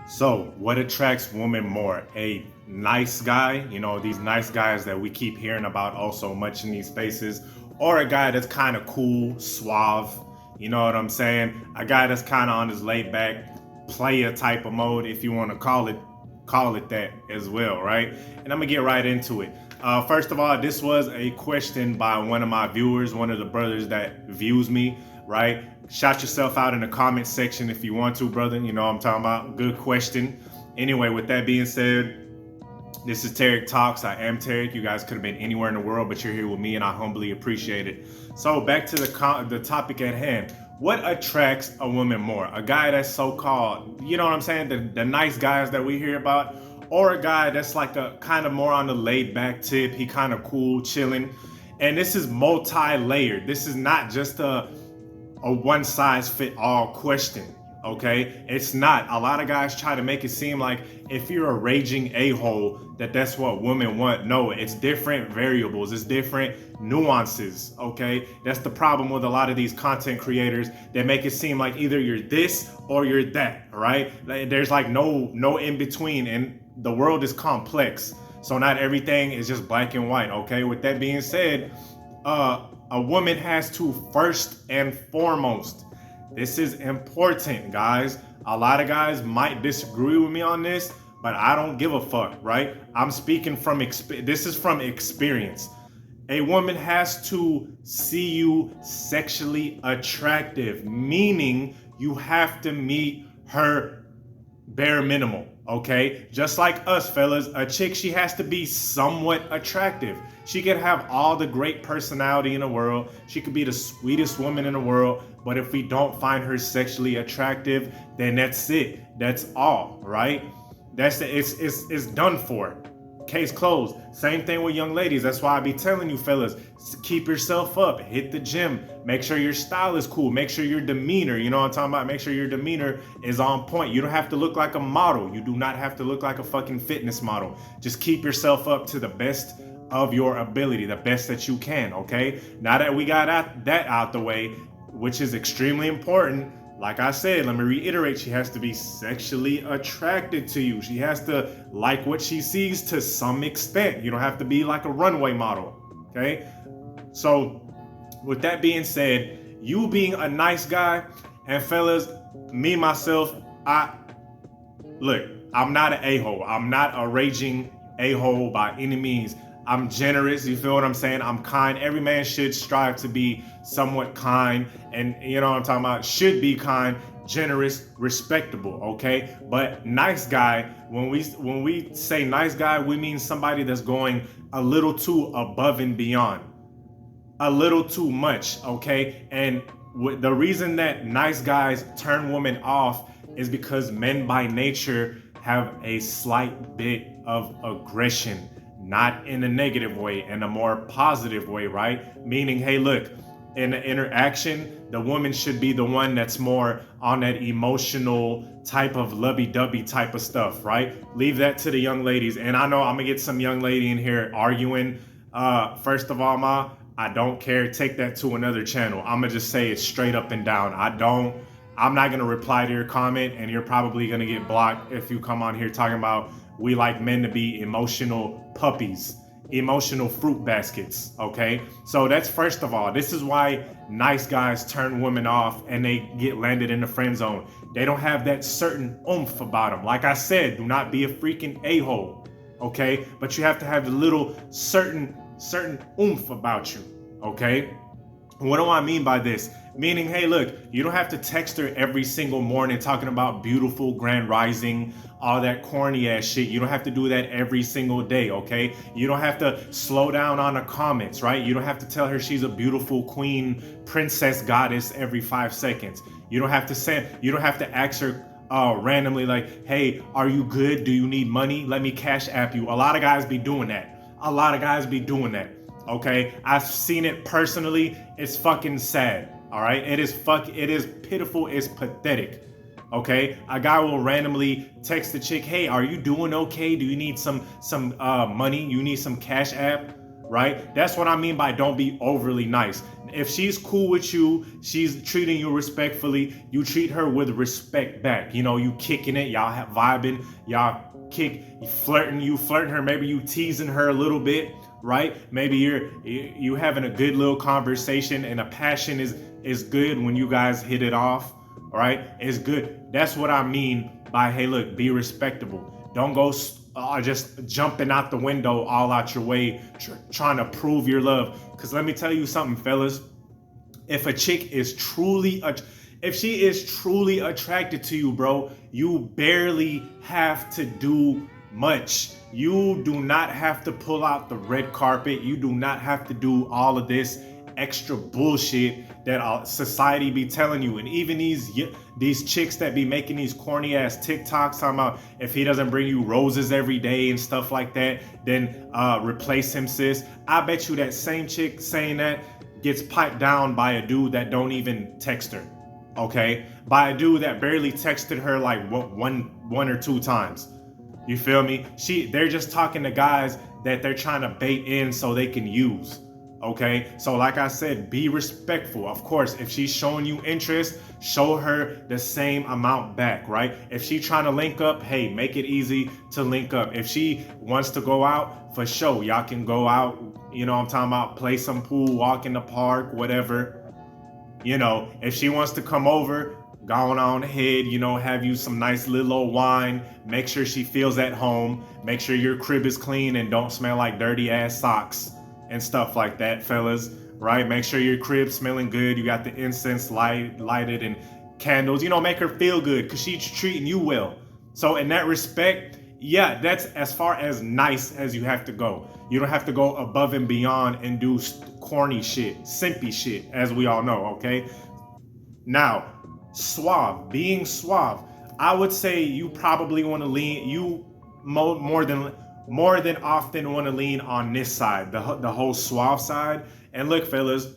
So, what attracts women more? A nice guy, these nice guys that we keep hearing about oh so much in these spaces, or a guy that's kind of cool, suave, you know what I'm saying? A guy that's kind of on his laid back player type of mode, if you want to call it that as well, right? And I'm gonna get right into it. First of all, this was a question by one of my viewers, one of the brothers that views me, right? Shout yourself out in the comment section if you want to, brother. You know what I'm talking about. Good question. Anyway, with that being said, this is Tarik Talks. I am Tarik. You guys could have been anywhere in the world, but you're here with me, and I humbly appreciate it. So back to the topic at hand. What attracts a woman more? A guy that's so-called, you know what I'm saying, the nice guys that we hear about, or a guy that's like a kind of more on the laid-back tip. He kind of cool, chilling. And this is multi-layered. This is not just a one size fit all question. Okay, it's not. A lot of guys try to make it seem like if you're a raging a-hole that's what women want. No, it's different variables, it's different nuances. Okay, that's the problem with a lot of these content creators that make it seem like either you're this or you're that, right? There's like no in between, and the world is complex, so not everything is just black and white. Okay, with that being said, a woman has to first and foremost, this is important, guys. A lot of guys might disagree with me on this, but I don't give a fuck, right? I'm speaking from this is from experience. A woman has to see you sexually attractive, meaning you have to meet her bare minimal, okay? Just like us, fellas, a chick, she has to be somewhat attractive. She could have all the great personality in the world. She could be the sweetest woman in the world. But if we don't find her sexually attractive, then that's it. That's all, right? It's done for. Case closed. Same thing with young ladies. That's why I be telling you, fellas, keep yourself up. Hit the gym. Make sure your style is cool. Make sure your demeanor, you know what I'm talking about? Make sure your demeanor is on point. You don't have to look like a model. You do not have to look like a fucking fitness model. Just keep yourself up to the best of your ability, the best that you can, okay? Now that we got that out the way, which is extremely important, like I said, let me reiterate, she has to be sexually attracted to you. She has to like what she sees to some extent. You don't have to be like a runway model, okay? So with that being said, you being a nice guy, and fellas, me, myself, I'm not an a-hole. I'm not a raging a-hole by any means. I'm generous, you feel what I'm saying? I'm kind. Every man should strive to be somewhat kind, and you know what I'm talking about, should be kind, generous, respectable, okay? But nice guy, when we say nice guy, we mean somebody that's going a little too above and beyond, a little too much, okay? And the reason that nice guys turn women off is because men by nature have a slight bit of aggression. Not in a negative way, in a more positive way, right? Meaning, hey, look, in the interaction, the woman should be the one that's more on that emotional type of lovey-dovey type of stuff, right? Leave that to the young ladies. And I know I'm gonna get some young lady in here arguing. First of all, I don't care. Take that to another channel. I'm gonna just say it straight up and down. I'm not gonna reply to your comment, and you're probably gonna get blocked if you come on here talking about we like men to be emotional puppies, emotional fruit baskets, okay? So that's first of all. This is why nice guys turn women off and they get landed in the friend zone. They don't have that certain oomph about them. Like I said, do not be a freaking a-hole, okay? But you have to have a little certain oomph about you, okay? What do I mean by this? Meaning, hey, look, you don't have to text her every single morning talking about beautiful, grand rising, all that corny ass shit. You don't have to do that every single day, okay? You don't have to slow down on the comments, right? You don't have to tell her she's a beautiful queen, princess, goddess every 5 seconds. You don't have to ask her randomly like, hey, are you good? Do you need money? Let me cash app you. A lot of guys be doing that. Okay, I've seen it personally. It's fucking sad. All right, it is pitiful. It's pathetic. Okay, a guy will randomly text the chick, "Hey, are you doing okay? Do you need some money? You need some cash app?" Right? That's what I mean by don't be overly nice. if she's cool with you, she's treating you respectfully, you treat her with respect back. You know, you kicking it, y'all have vibing, y'all you flirting her, maybe you teasing her a little bit, right? Maybe you having a good little conversation, and a passion is good when you guys hit it off, right? It's good. That's what I mean by, hey, look, be respectable. Don't go just jumping out the window all out your way, trying to prove your love. Because let me tell you something, fellas. If a chick is if she is truly attracted to you, bro, you barely have to do much. You do not have to pull out the red carpet. You do not have to do all of this extra bullshit that society be telling you. And even these chicks that be making these corny ass TikToks talking about, if he doesn't bring you roses every day and stuff like that, then replace him, sis. I bet you that same chick saying that gets piped down by a dude that don't even text her, okay? By a dude that barely texted her like one or two times. You feel me? They're just talking to guys that they're trying to bait in so they can use. Okay, so like I said, be respectful. Of course, if she's showing you interest, show her the same amount back, right? If she's trying to link up, hey, make it easy to link up. If she wants to go out, for sure, y'all can go out, you know what I'm talking about, play some pool, walk in the park, whatever. You know, if she wants to come over, go on ahead, you know, have you some nice little old wine, make sure she feels at home, make sure your crib is clean and don't smell like dirty ass socks and stuff like that, fellas, right? Make sure your crib's smelling good. You got the incense lighted and candles. You know, make her feel good because she's treating you well. So in that respect, yeah, that's as far as nice as you have to go. You don't have to go above and beyond and do corny shit, simpy shit, as we all know, okay? Now, being suave. I would say you probably want to lean, more than often want to lean on this side, the whole suave side. And look, fellas,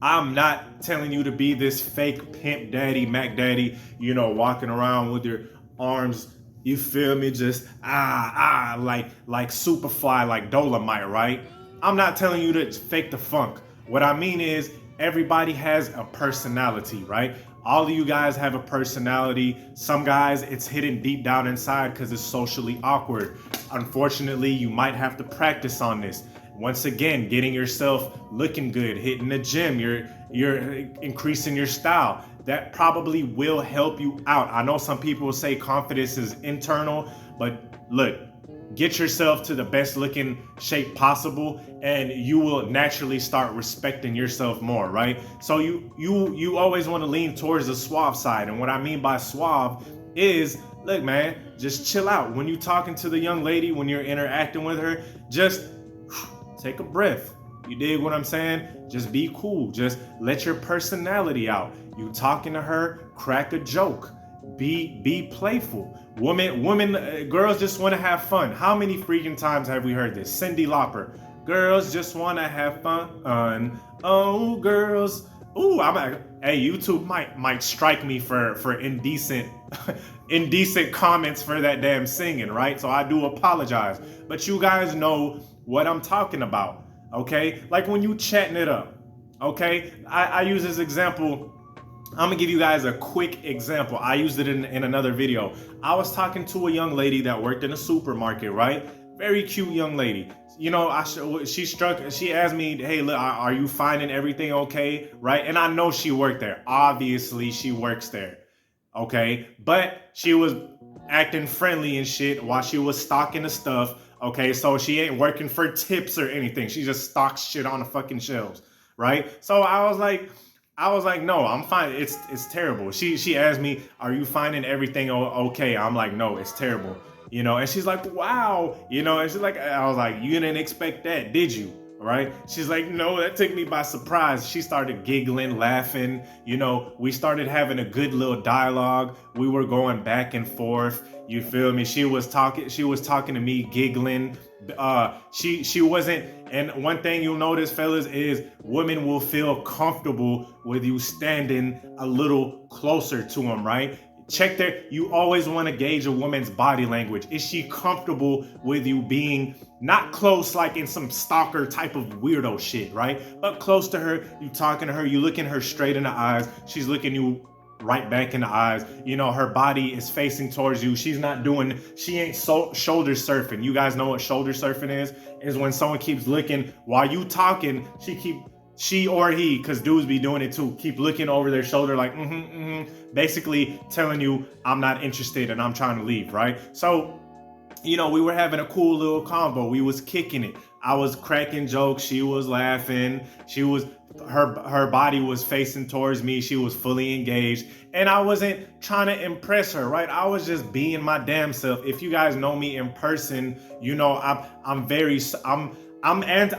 I'm not telling you to be this fake pimp daddy, Mac daddy, you know, walking around with your arms, you feel me, just like Superfly, like Dolomite, right? I'm not telling you to fake the funk. What I mean is, everybody has a personality, right? All of you guys have a personality. Some guys, it's hidden deep down inside because it's socially awkward. Unfortunately, you might have to practice on this. Once again, getting yourself looking good, hitting the gym, you're increasing your style. That probably will help you out. I know some people will say confidence is internal, but look, get yourself to the best looking shape possible and you will naturally start respecting yourself more, right? So you always want to lean towards the suave side. And what I mean by suave is, look, man, just chill out. When you're talking to the young lady, when you're interacting with her, just take a breath. You dig what I'm saying? Just be cool. Just let your personality out. You talking to her, crack a joke. Be playful. Girls just want to have fun. How many freaking times have we heard this? Cyndi Lauper. Girls just want to have fun. Oh, girls. Ooh, hey, YouTube might strike me for indecent comments for that damn singing, right? So I do apologize. But you guys know what I'm talking about, okay? Like when you chatting it up, okay? I use this example. I'm gonna give you guys a quick example. I used it in another video. I was talking to a young lady that worked in a supermarket, right? Very cute young lady. You know, she asked me, hey, look, are you finding everything okay, right? And I know she worked there. Obviously, she works there, okay? But she was acting friendly and shit while she was stocking the stuff, okay? So she ain't working for tips or anything. She just stocks shit on the fucking shelves, right? So I was like, no, I'm fine. It's terrible. She asked me, are you finding everything okay? I'm like, no, it's terrible. You know, and she's like, wow. You know, and she's like, I was like, you didn't expect that, did you? Right? She's like, no, that took me by surprise. She started giggling, laughing. You know, we started having a good little dialogue. We were going back and forth. You feel me? She was talking to me, giggling. She wasn't. And one thing you'll notice, fellas, is women will feel comfortable with you standing a little closer to them, right? check there. You always want to gauge a woman's body language. Is she comfortable with you being not close, like in some stalker type of weirdo shit, right? But close to her, you talking to her, you looking her straight in the eyes. She's looking you right back in the eyes. You know, her body is facing towards you. She ain't shoulder surfing. You guys know what shoulder surfing is? Is when someone keeps looking while you talking, she or he, because dudes be doing it too, keep looking over their shoulder like, basically telling you, I'm not interested and I'm trying to leave, right? So, you know, we were having a cool little combo. We was kicking it. I was cracking jokes. She was laughing. Her body was facing towards me. She was fully engaged. And I wasn't trying to impress her, right? I was just being my damn self. If you guys know me in person, you know, I'm anti,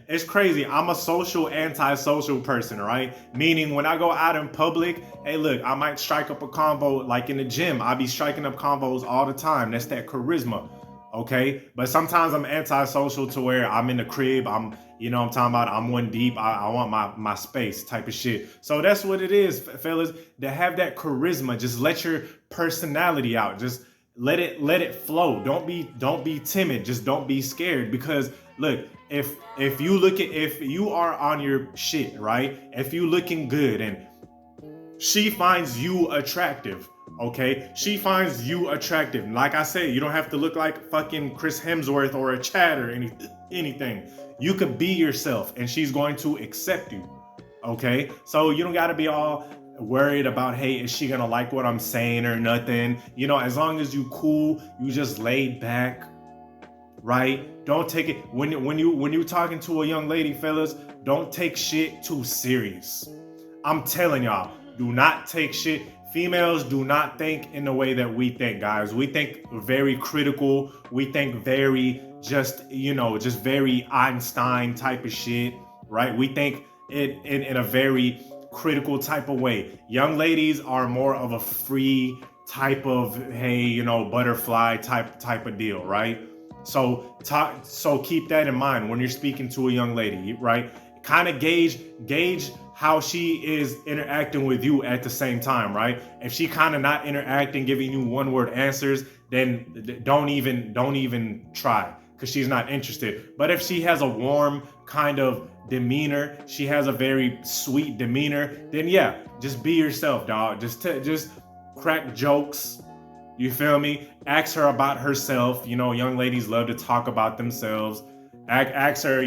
it's crazy. I'm a antisocial person, right? Meaning when I go out in public, hey, look, I might strike up a combo like in the gym. I be striking up combos all the time. That's that charisma, okay? But sometimes I'm antisocial to where I'm in the crib. I'm talking about I'm one deep. I want my space type of shit. So that's what it is, fellas. To have that charisma, just let your personality out. Just let it flow. Don't be timid. Just don't be scared, because look, if you are on your shit, right? If you looking good and she finds you attractive, okay? She finds you attractive. Like I said, you don't have to look like fucking Chris Hemsworth or a Chad or anything. You could be yourself and she's going to accept you, okay? So you don't got to be all worried about, hey, is she gonna like what I'm saying or nothing? You know, as long as you cool, you just laid back, right? Don't take it when you're talking to a young lady, fellas. Don't take shit too serious. I'm telling y'all, do not take shit. Females do not think in the way that we think, guys. We think very critical. We think very just very Einstein type of shit, right? We think in a very critical type of way. Young ladies are more of a free type of, hey, butterfly type of deal, right? So keep that in mind when you're speaking to a young lady, right? Kind of gauge how she is interacting with you at the same time, right? If she kind of not interacting, giving you one-word answers, then don't even try, because she's not interested. But if she has a warm kind of demeanor, she has a very sweet demeanor, then yeah, just be yourself, dog. Just crack jokes. You feel me? Ask her about herself. Young ladies love to talk about themselves. Ask her,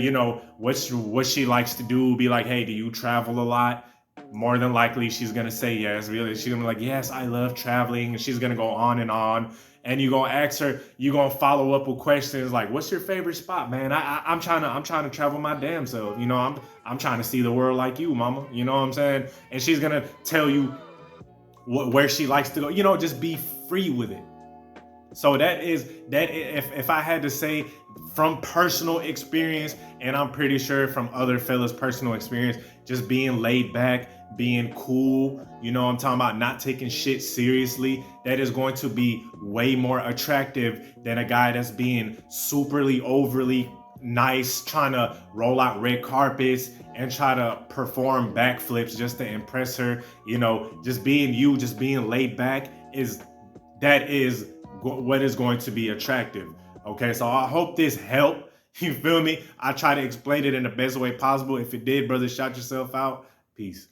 what she likes to do. Be like, hey, do you travel a lot? More than likely, she's gonna say yes. Really, she's gonna be like, yes, I love traveling, and she's gonna go on and on. And you gonna ask her, you gonna follow up with questions like, what's your favorite spot, man? I'm trying to travel my damn self. I'm trying to see the world like you, mama. You know what I'm saying? And she's gonna tell you where she likes to go. Just be free with it. So that if I had to say from personal experience, and I'm pretty sure from other fellas' personal experience, just being laid back, being cool, I'm talking about not taking shit seriously, that is going to be way more attractive than a guy that's being superly overly nice, trying to roll out red carpets and try to perform backflips just to impress her. Just being you, just being laid back is what is going to be attractive. Okay, so I hope this helped. You feel me? I try to explain it in the best way possible. If it did, brother, shout yourself out. Peace.